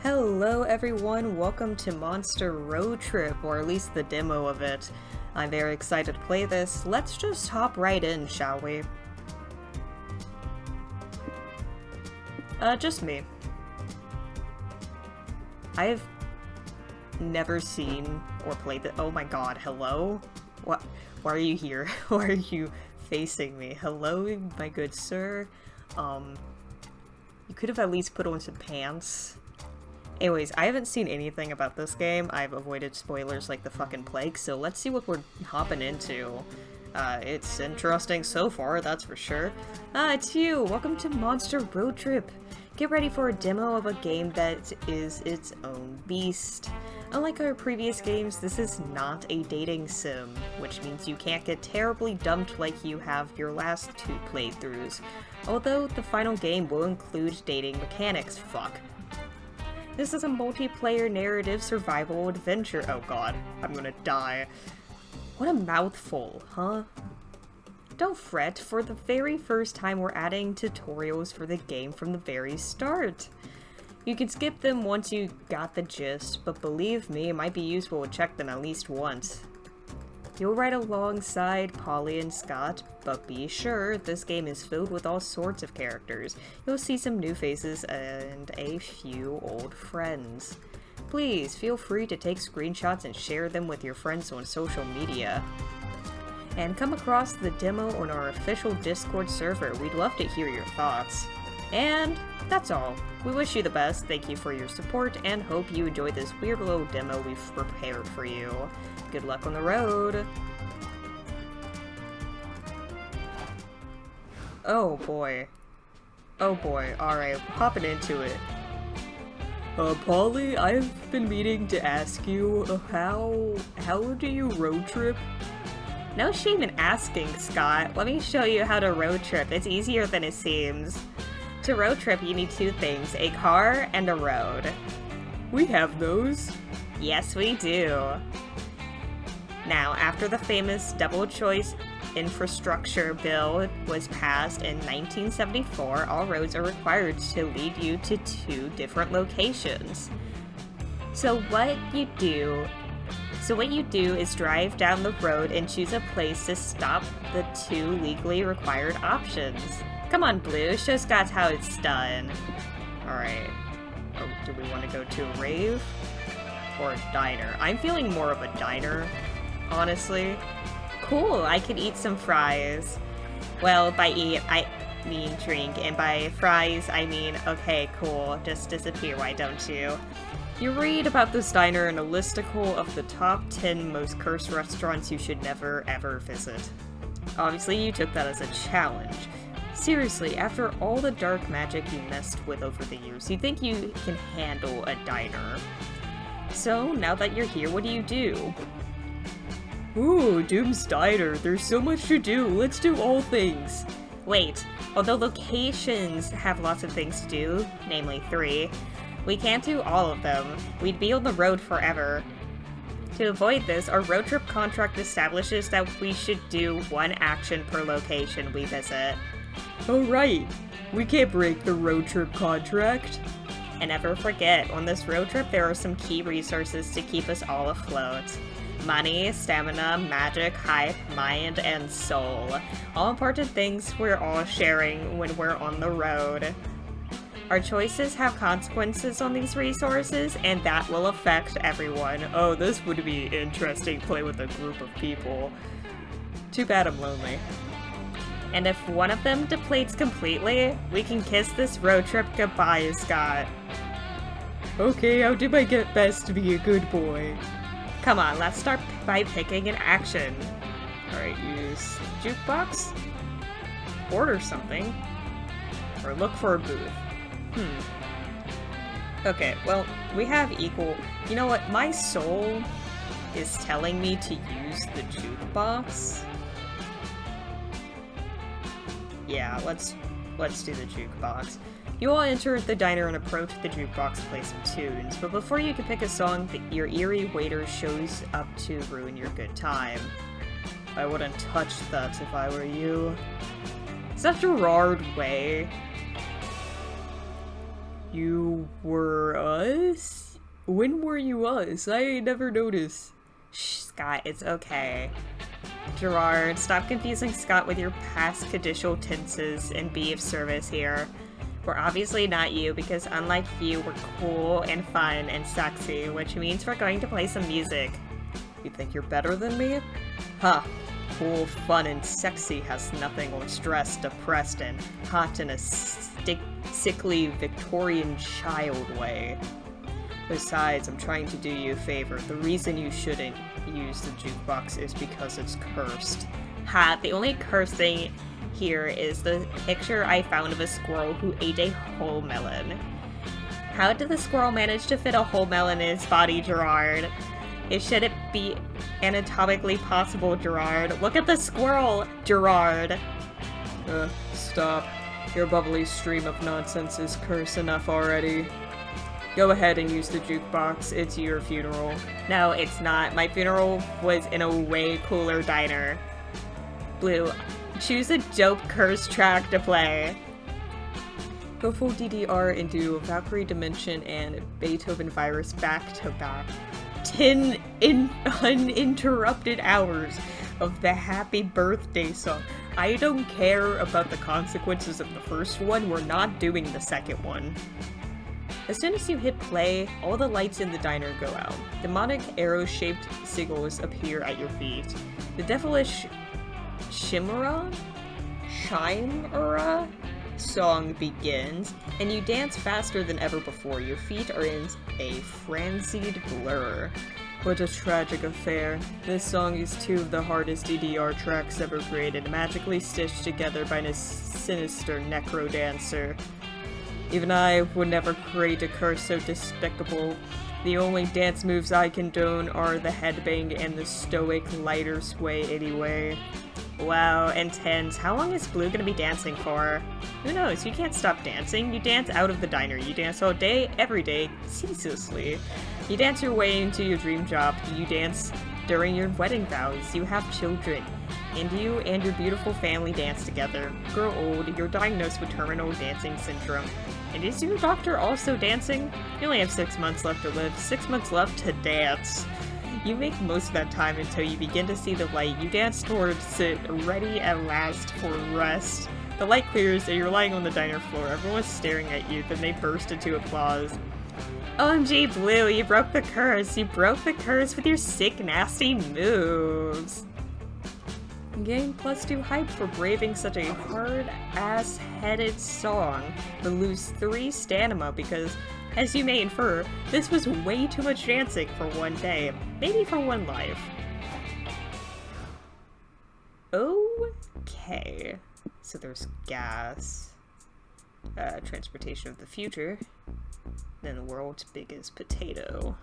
Hello everyone, welcome to Monster Roadtrip, or at least the demo of it. I'm very excited to play this. Let's just hop right in, shall we? Just me. I've never seen or played the- oh my god, hello? What? Why are you here? Why are you facing me? Hello, my good sir? You could have at least put on some pants. Anyways, I haven't seen anything about this game. I've avoided spoilers like the fucking plague, so let's see what we're hopping into. It's interesting so far, that's for sure. It's you! Welcome to Monster Roadtrip! Get ready for a demo of a game that is its own beast. Unlike our previous games, this is not a dating sim, which means you can't get terribly dumped like you have your last two playthroughs. Although the final game will include dating mechanics, fuck. This is a multiplayer narrative survival adventure. Oh god, I'm gonna die. What a mouthful, huh? Don't fret, for the very first time we're adding tutorials for the game from the very start. You can skip them once you got the gist, but believe me, it might be useful to check them at least once. You'll ride alongside Polly and Scott, but be sure this game is filled with all sorts of characters. You'll see some new faces and a few old friends. Please feel free to take screenshots and share them with your friends on social media. And come across the demo on our official Discord server. We'd love to hear your thoughts. And that's all. We wish you the best, thank you for your support, and hope you enjoyed this weird little demo we've prepared for you. Good luck on the road! Oh boy. Oh boy, alright, hopping into it. Polly, I've been meaning to ask you, how do you road trip? No shame in asking, Scott. Let me show you how to road trip. It's easier than it seems. To road trip, you need two things, a car and a road. We have those. Yes, we do. Now, after the famous double choice infrastructure bill was passed in 1974, all roads are required to lead you to two different locations. So what you do is drive down the road and choose a place to stop the two legally required options. Come on, Blue, show Scott how it's done. Alright. Oh, do we want to go to a rave? Or a diner? I'm feeling more of a diner, honestly. Cool, I could eat some fries. Well, by eat, I mean drink, and by fries, I mean, okay, cool, just disappear, why don't you? You read about this diner in a listicle of the top 10 most cursed restaurants you should never ever visit. Obviously, you took that as a challenge. Seriously, after all the dark magic you messed with over the years, you think you can handle a diner. So, now that you're here, what do? Ooh, Doom's Diner, there's so much to do, let's do all things. Wait, although locations have lots of things to do, namely 3, we can't do all of them. We'd be on the road forever. To avoid this, our road trip contract establishes that we should do one action per location we visit. Oh right, we can't break the road trip contract. And never forget, on this road trip there are some key resources to keep us all afloat. Money, stamina, magic, hype, mind, and soul. All important things we're all sharing when we're on the road. Our choices have consequences on these resources, and that will affect everyone. Oh, this would be interesting, play with a group of people. Too bad I'm lonely. And if one of them depletes completely, we can kiss this road trip goodbye, Scott. Okay, I'll do my best to be a good boy. Come on, let's start by picking an action. Alright, use jukebox? Order something? Or look for a booth. Okay, well, we have equal... You know what? My soul is telling me to use the jukebox. Yeah, let's do the jukebox. You all enter the diner and approach the jukebox to play some tunes, but before you can pick a song, your eerie waiter shows up to ruin your good time. I wouldn't touch that if I were you. Such a Gerard way. You were us? When were you us? I never noticed. Shh, Scott, it's okay. Gerard, stop confusing Scott with your past conditional tenses and be of service here. We're obviously not you because unlike you, we're cool and fun and sexy, which means we're going to play some music. You think you're better than me? Huh. Cool, fun, and sexy has nothing on stressed, depressed, and hot in a sickly Victorian child way. Besides, I'm trying to do you a favor. The reason you shouldn't use the jukebox is because it's cursed. Ha, the only cursed thing here is the picture I found of a squirrel who ate a whole melon. How did the squirrel manage to fit a whole melon in his body, Gerard? It shouldn't be anatomically possible, Gerard. Look at the squirrel, Gerard! Stop. Your bubbly stream of nonsense is curse enough already. Go ahead and use the jukebox. It's your funeral. No, it's not. My funeral was in a way cooler diner. Blue, choose a dope curse track to play. Go full DDR into Valkyrie Dimension and Beethoven Virus back to back. 10 uninterrupted hours of the happy birthday song. I don't care about the consequences of the first one. We're not doing the second one. As soon as you hit play, all the lights in the diner go out. Demonic arrow-shaped sigils appear at your feet. The devilish Chimera song begins, and you dance faster than ever before. Your feet are in a frenzied blur. What a tragic affair. This song is two of the hardest DDR tracks ever created, magically stitched together by a sinister necro-dancer. Even I would never create a curse so despicable. The only dance moves I condone are the headbang and the stoic lighter sway anyway. Wow, intense. How long is Blue gonna be dancing for? Who knows? You can't stop dancing. You dance out of the diner. You dance all day, every day, ceaselessly. You dance your way into your dream job. You dance during your wedding vows. You have children. And you and your beautiful family dance together. Grow old. You're diagnosed with terminal dancing syndrome. And is your doctor also dancing? You only have 6 months left to live. 6 months left to dance. You make most of that time until you begin to see the light. You dance towards it, ready at last for rest. The light clears and you're lying on the diner floor. Everyone's staring at you, then they burst into applause. OMG Blue, you broke the curse. You broke the curse with your sick, nasty moves. Gain +2 hype for braving such a hard-ass-headed song, but lose 3 stamina because, as you may infer, this was way too much dancing for one day, maybe for one life. Okay, so there's gas, transportation of the future, then the world's biggest potato.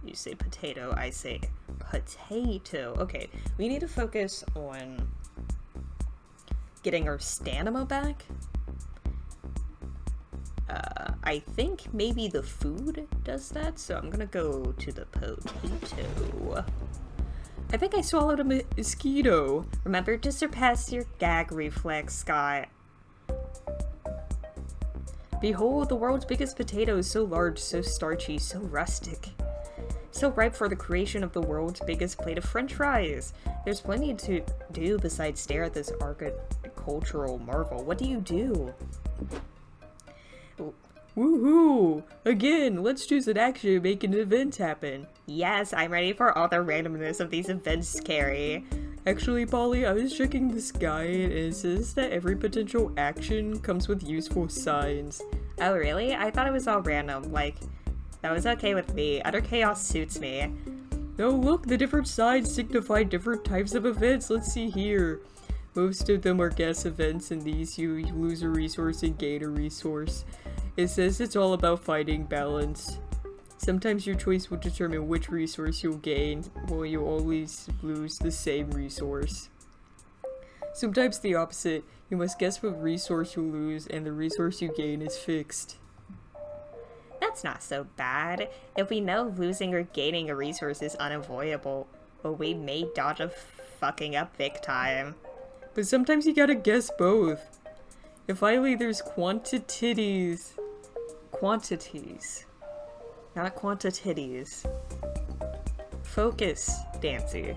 You say potato, I say potato. Okay, we need to focus on getting our stamina back. I think maybe the food does that, so I'm gonna go to the potato. I think I swallowed a mosquito. Remember to surpass your gag reflex, Scott. Behold, the world's biggest potato is so large, so starchy, so rustic. So ripe for the creation of the world's biggest plate of french fries. There's plenty to do besides stare at this agricultural marvel. What do you do? Woohoo! Again, let's choose an action and make an event happen. Yes, I'm ready for all the randomness of these events, Carrie. Actually, Polly, I was checking this guide and it says that every potential action comes with useful signs. Oh, really? I thought it was all random, like... That was okay with me. Utter chaos suits me. Oh, look, the different signs signify different types of events. Let's see here. Most of them are guess events, and these you lose a resource and gain a resource. It says it's all about finding balance. Sometimes your choice will determine which resource you'll gain, while you always lose the same resource. Sometimes the opposite. You must guess what resource you'll lose, and the resource you gain is fixed. That's not so bad. If we know losing or gaining a resource is unavoidable, well, we may dodge a fucking up big time. But sometimes you gotta guess both. And finally, there's quantities. quantities, not quantitaties. Focus, Dancy.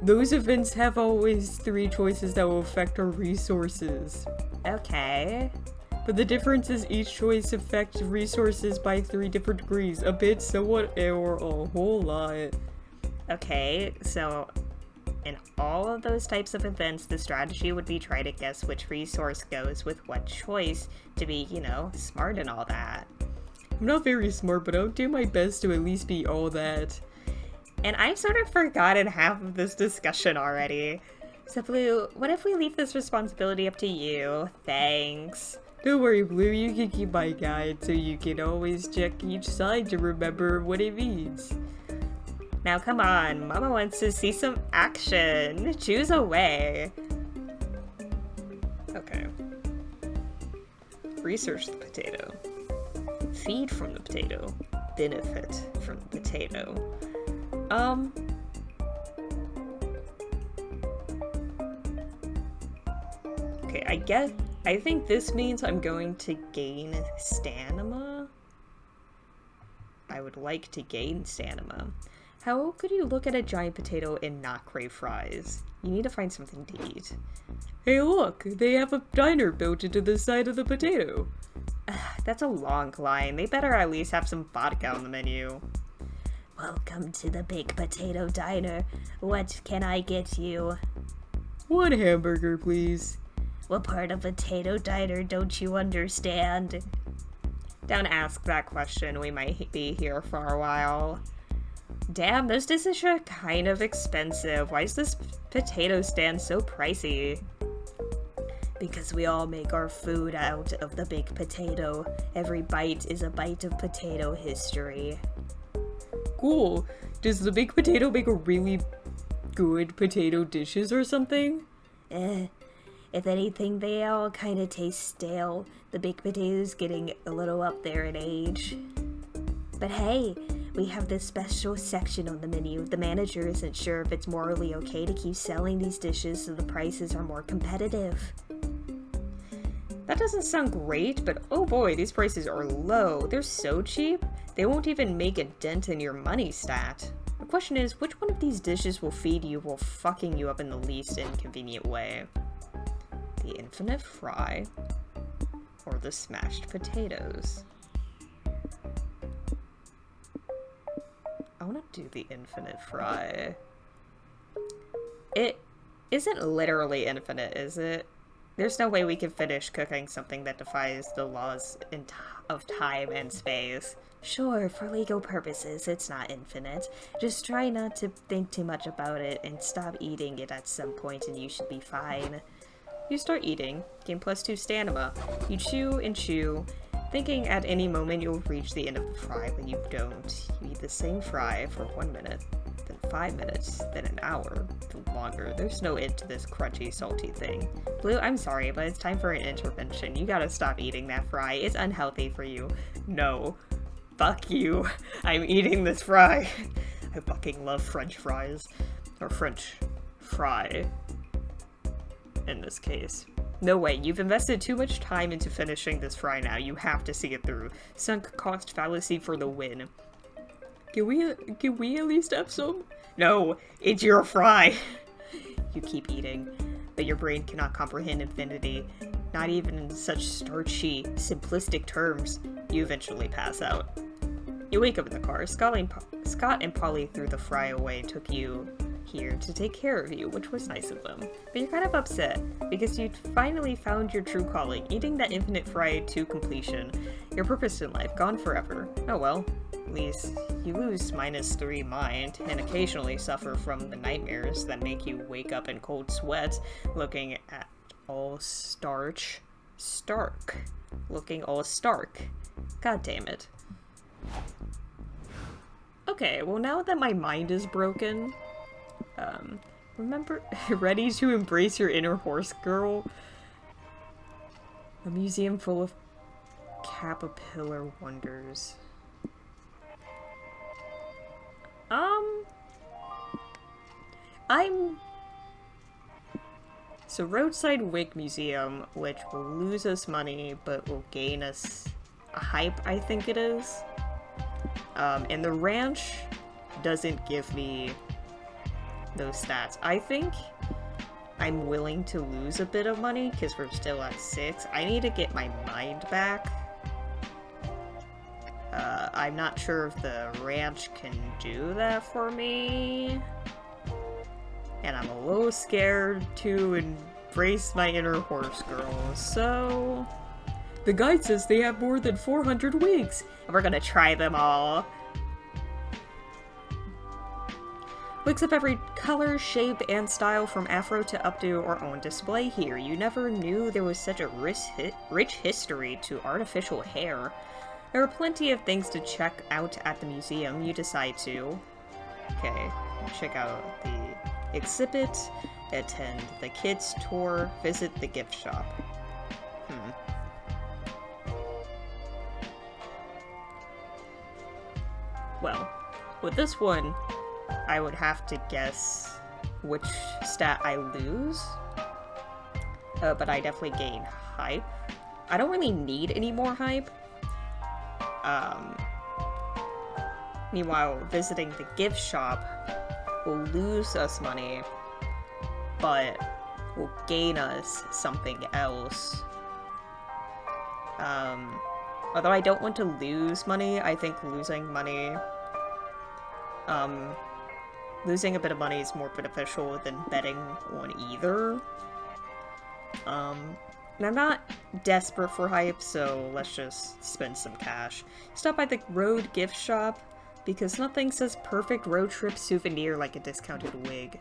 Those events have always 3 choices that will affect our resources. Okay. But the difference is each choice affects resources by 3 different degrees. A bit, somewhat, or a whole lot. Okay, so in all of those types of events, the strategy would be try to guess which resource goes with what choice to be, you know, smart and all that. I'm not very smart, but I'll do my best to at least be all that. And I've sort of forgotten half of this discussion already. So Blue, what if we leave this responsibility up to you? Thanks. Don't worry, Blue, you can keep my guide so you can always check each side to remember what it means. Now come on, Mama wants to see some action. Choose a way. Okay. Research the potato. Feed from the potato. Benefit from the potato. Okay, I think this means I'm going to gain stamina. I would like to gain stamina. How could you look at a giant potato and not crave fries? You need to find something to eat. Hey look, they have a diner built into the side of the potato. That's a long line. They better at least have some vodka on the menu. Welcome to the Big Potato Diner. What can I get you? 1 hamburger, please. What part of Potato Diner don't you understand? Don't ask that question. We might be here for a while. Damn, those dishes are kind of expensive. Why is this potato stand so pricey? Because we all make our food out of the big potato. Every bite is a bite of potato history. Cool. Does the big potato make a really good potato dishes or something? If anything, they all kind of taste stale. The big potato's getting a little up there in age. But hey, we have this special section on the menu. The manager isn't sure if it's morally okay to keep selling these dishes so the prices are more competitive. That doesn't sound great, but oh boy, these prices are low. They're so cheap, they won't even make a dent in your money stat. The question is, which one of these dishes will feed you while fucking you up in the least inconvenient way? The infinite fry, or the smashed potatoes? I want to do the infinite fry. It isn't literally infinite, is it? There's no way we can finish cooking something that defies the laws of time and space. Sure, for legal purposes, it's not infinite. Just try not to think too much about it and stop eating it at some point and you should be fine. You start eating, gain +2 stamina. You chew and chew, thinking at any moment you'll reach the end of the fry, but you don't. You eat the same fry for 1 minute, then 5 minutes, then an hour, then longer. There's no end to this crunchy, salty thing. Blue, I'm sorry, but it's time for an intervention. You gotta stop eating that fry. It's unhealthy for you. No. Fuck you. I'm eating this fry. I fucking love French fries. Or French fry. In this case. No way, you've invested too much time into finishing this fry now. You have to see it through. Sunk cost fallacy for the win. Can we at least have some? No, it's your fry. You keep eating, but your brain cannot comprehend infinity, not even in such starchy, simplistic terms. You eventually pass out. You wake up in the car. Scott and Polly threw the fry away and took you here to take care of you, which was nice of them. But you're kind of upset, because you'd finally found your true calling, eating that infinite fry to completion. Your purpose in life, gone forever. Oh well. At least, you lose -3 mind, and occasionally suffer from the nightmares that make you wake up in cold sweats, looking at all stark. Looking all stark. God damn it. Okay, well now that my mind is broken, remember, ready to embrace your inner horse girl? A museum full of caterpillar wonders. So Roadside Wig Museum, which will lose us money, but will gain us hype, I think it is. And the ranch doesn't give me those stats. I think I'm willing to lose a bit of money because we're still at 6. I need to get my mind back. I'm not sure if the ranch can do that for me. And I'm a little scared to embrace my inner horse girl, so... The guide says they have more than 400 wigs! And we're gonna try them all. Wigs of every color, shape, and style from afro to updo are on display here. You never knew there was such a rich history to artificial hair. There are plenty of things to check out at the museum. You decide to. Okay, check out the exhibit, attend the kids' tour, visit the gift shop. Well, with this one, I would have to guess which stat I lose. But I definitely gain hype. I don't really need any more hype. Meanwhile, visiting the gift shop will lose us money, but will gain us something else. Although I don't want to lose money, I think losing money, losing a bit of money is more beneficial than betting on either. And I'm not desperate for hype, so let's just spend some cash. Stop by the road gift shop, because nothing says perfect road trip souvenir like a discounted wig.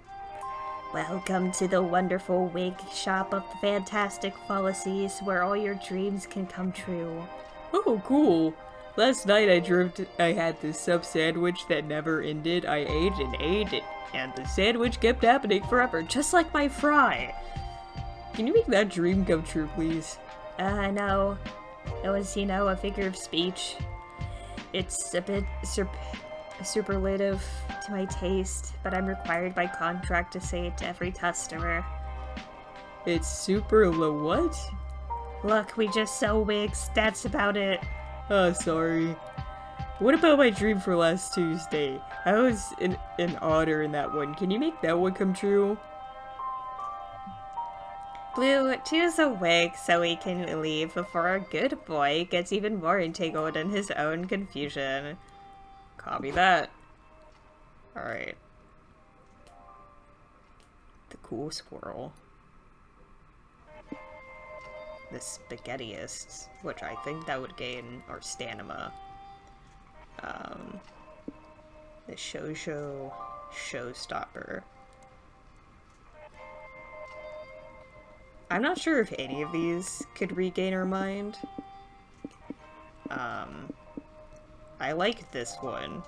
Welcome to the wonderful wig shop of the fantastic fallacies, where all your dreams can come true. Oh, cool. Last night I had this sub sandwich that never ended. I ate it, and the sandwich kept happening forever, just like my fry. Can you make that dream come true, please? No. It was, a figure of speech. It's a bit superlative to my taste, but I'm required by contract to say it to every customer. It's super what? Look, we just sell wigs, that's about it. Oh, sorry. What about my dream for last Tuesday? I was an otter in that one. Can you make that one come true? Blue, choose a wig so we can leave before our good boy gets even more entangled in his own confusion. Copy that. Alright. The cool squirrel. The spaghettiist, which I think that would gain our stamina. The showstopper. I'm not sure if any of these could regain our mind. I like this one.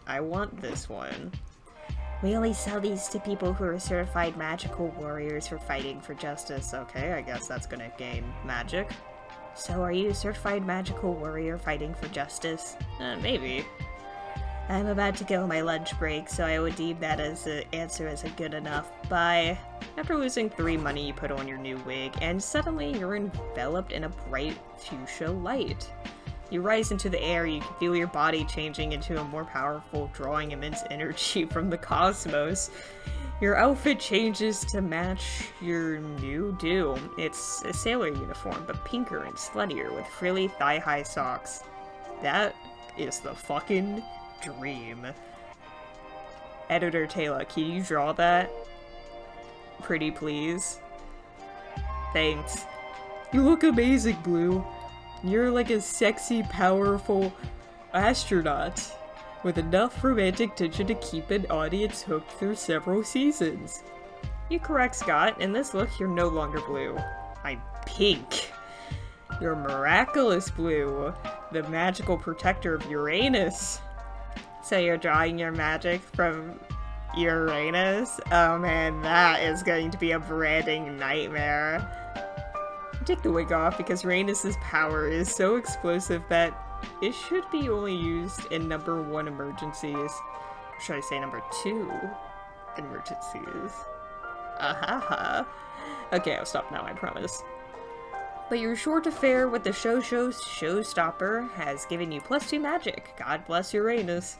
I want this one. We only sell these to people who are certified magical warriors for fighting for justice. Okay, I guess that's gonna gain magic. So are you a certified magical warrior fighting for justice? Maybe. I'm about to go on my lunch break, so I would deem that as an answer as a good enough. Bye. After losing 3 money, you put on your new wig, and suddenly you're enveloped in a bright fuchsia light. You rise into the air, you can feel your body changing into a more powerful, drawing immense energy from the cosmos. Your outfit changes to match your new do. It's a sailor uniform, but pinker and sluttier with frilly thigh-high socks. That is the fucking dream. Editor Taylor, can you draw that? Pretty please? Thanks. You look amazing, Blue. You're like a sexy, powerful astronaut with enough romantic tension to keep an audience hooked through several seasons. You're correct, Scott. In this look, you're no longer blue. I'm pink. You're miraculous blue, the magical protector of Uranus. So you're drawing your magic from Uranus? Oh man, that is going to be a branding nightmare. Take the wig off because Uranus's power is so explosive that it should be only used in number 1 emergencies. Or should I say number 2 emergencies? Ahaha. Okay, I'll stop now, I promise. But your short affair with the showstopper has given you +2 magic. God bless Uranus.